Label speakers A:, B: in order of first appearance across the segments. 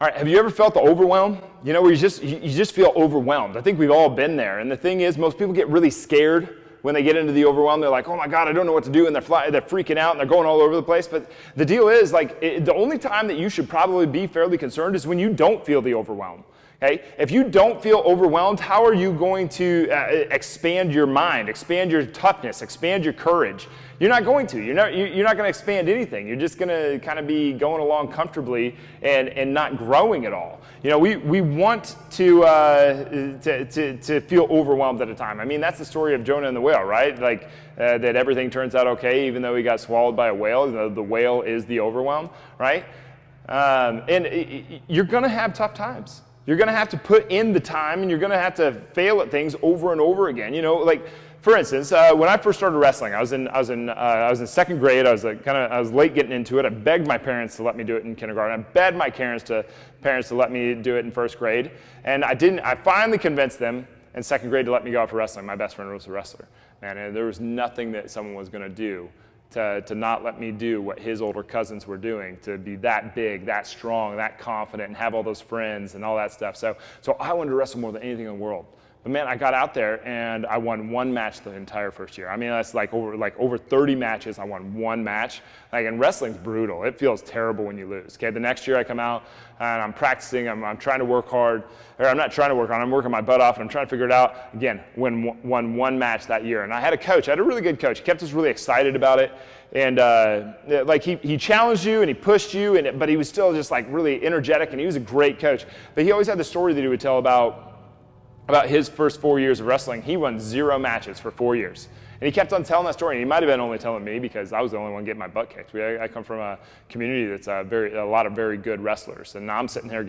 A: All right, have you ever felt the overwhelm? You know, where you just feel overwhelmed. I think we've all been there. And the thing is, most people get really scared when they get into the overwhelm. They're like, oh my God, I don't know what to do, and they're freaking out, and they're going all over the place. But the deal is, like, the only time that you should probably be fairly concerned is when you don't feel the overwhelm. Okay? If you don't feel overwhelmed, how are you going to expand your mind, expand your toughness, expand your courage? You're not going to. You're not going to expand anything. You're just going to kind of be going along comfortably and not growing at all. You know, we want to feel overwhelmed at a time. I mean, that's the story of Jonah and the whale, right? Like that everything turns out okay, even though he got swallowed by a whale. The whale is the overwhelm, right? And you're going to have tough times. You're going to have to put in the time, and you're going to have to fail at things over and over again. You know, like for instance, when I first started wrestling, I was in second grade. I was late getting into it. I begged my parents to let me do it in kindergarten. I begged my parents to let me do it in first grade, and I didn't. I finally convinced them in second grade to let me go out for wrestling. My best friend was a wrestler, man, and there was nothing that someone was going to do to not let me do what his older cousins were doing, to be that big, that strong, that confident, and have all those friends and all that stuff. So I wanted to wrestle more than anything in the world. But man, I got out there and I won one match the entire first year. I mean, that's like over 30 matches, I won one match. Like, and wrestling's brutal. It feels terrible when you lose. Okay, the next year I come out and I'm practicing. I'm trying to work hard, or I'm not trying to work hard. I'm working my butt off and I'm trying to figure it out. Again, won one match that year, and I had a coach. I had a really good coach. He kept us really excited about it, and like he challenged you and he pushed you, but he was still just like really energetic, and he was a great coach. But he always had the story that he would tell about his first 4 years of wrestling. He won 0 matches for 4 years. And he kept on telling that story. And he might have been only telling me because I was the only one getting my butt kicked. I come from a community that's a lot of very good wrestlers. And now I'm sitting there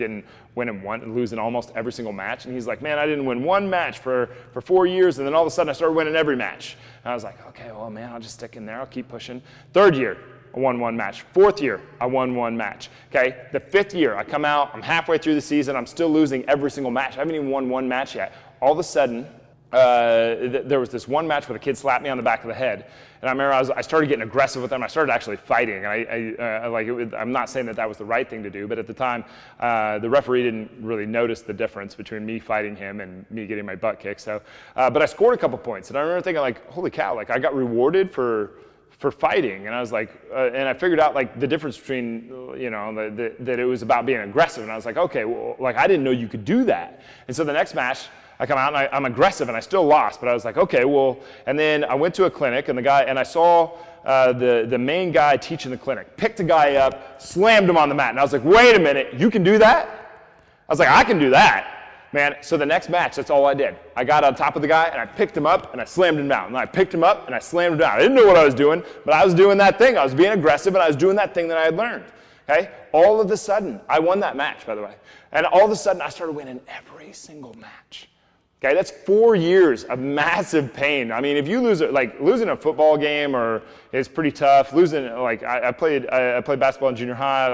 A: winning one and losing almost every single match. And he's like, man, I didn't win one match for 4 years. And then all of a sudden I started winning every match. And I was like, okay, well, man, I'll just stick in there. I'll keep pushing. Third year, I won one match. Fourth year, I won one match. Okay, the fifth year, I come out, I'm halfway through the season, I'm still losing every single match. I haven't even won one match yet. All of a sudden, there was this one match where the kid slapped me on the back of the head, and I remember I started getting aggressive with him. I started actually fighting. And I'm not saying that was the right thing to do, but at the time, the referee didn't really notice the difference between me fighting him and me getting my butt kicked. So, but I scored a couple points, and I remember thinking, like, holy cow, like I got rewarded for fighting. And I was like, and I figured out like the difference between, you know, that it was about being aggressive. And I was like, okay, well, like I didn't know you could do that. And so the next match, I come out and I'm aggressive, and I still lost, but I was like, okay, well, and then I went to a clinic, and I saw the main guy teaching the clinic, picked a guy up, slammed him on the mat, and I was like, wait a minute, you can do that? I was like, I can do that. Man, so the next match, that's all I did. I got on top of the guy, and I picked him up, and I slammed him down. And I picked him up, and I slammed him down. I didn't know what I was doing, but I was doing that thing. I was being aggressive, and I was doing that thing that I had learned. Okay? All of a sudden, I won that match, by the way. And all of a sudden, I started winning every single match. Okay, that's 4 years of massive pain. I mean, if you losing a football game is pretty tough. Losing, like I played basketball in junior high,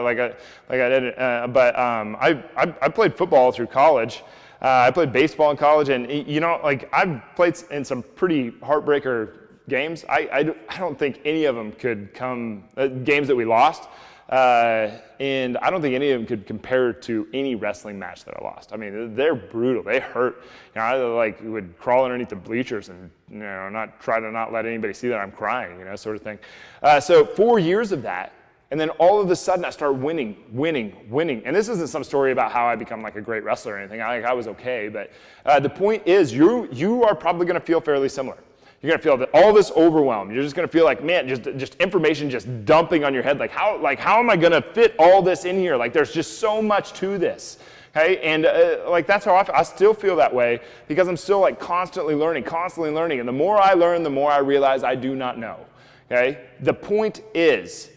A: I played football through college. I played baseball in college, and you know, like I've played in some pretty heartbreaker games. I don't think any of them could come games that we lost. And I don't think any of them could compare to any wrestling match that I lost. I mean, they're brutal. They hurt. You know, I would crawl underneath the bleachers and, you know, try to not let anybody see that I'm crying, you know, sort of thing. So 4 years of that, and then all of a sudden I started winning. And this isn't some story about how I become like a great wrestler or anything. I was okay, but the point is you are probably going to feel fairly similar. You're going to feel all this overwhelm. You're just going to feel like, man, just information just dumping on your head. Like how am I going to fit all this in here? Like, there's just so much to this. Okay, and like that's how I still feel that way because I'm still like constantly learning. And the more I learn, the more I realize I do not know. Okay, the point is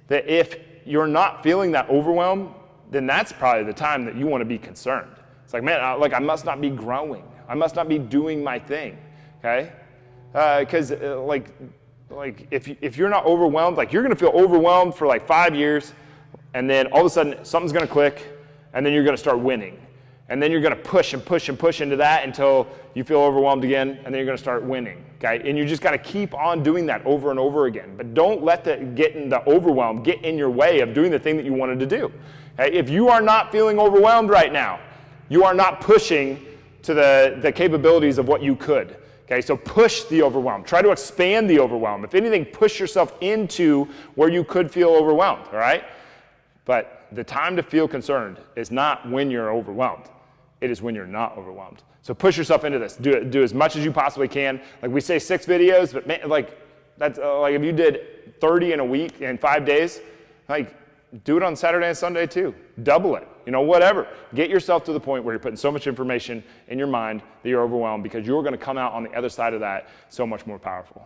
A: that if you're not feeling that overwhelm, then that's probably the time that you want to be concerned. It's like, man, I must not be growing. I must not be doing my thing. Okay. Because if you're not overwhelmed, like you're going to feel overwhelmed for like 5 years, and then all of a sudden something's going to click, and then you're going to start winning. And then you're going to push into that until you feel overwhelmed again, and then you're going to start winning. Okay? And you just got to keep on doing that over and over again. But don't let the overwhelm get in your way of doing the thing that you wanted to do. Okay? If you are not feeling overwhelmed right now, you are not pushing to the capabilities of what you could. Okay, so push the overwhelm. Try to expand the overwhelm. If anything, push yourself into where you could feel overwhelmed, all right? But the time to feel concerned is not when you're overwhelmed. It is when you're not overwhelmed. So push yourself into this. Do as much as you possibly can. Like we say 6 videos, but man, like that's like if you did 30 in a week in 5 days, like do it on Saturday and Sunday too. Double it, whatever. Get yourself to the point where you're putting so much information in your mind that you're overwhelmed, because you're going to come out on the other side of that so much more powerful.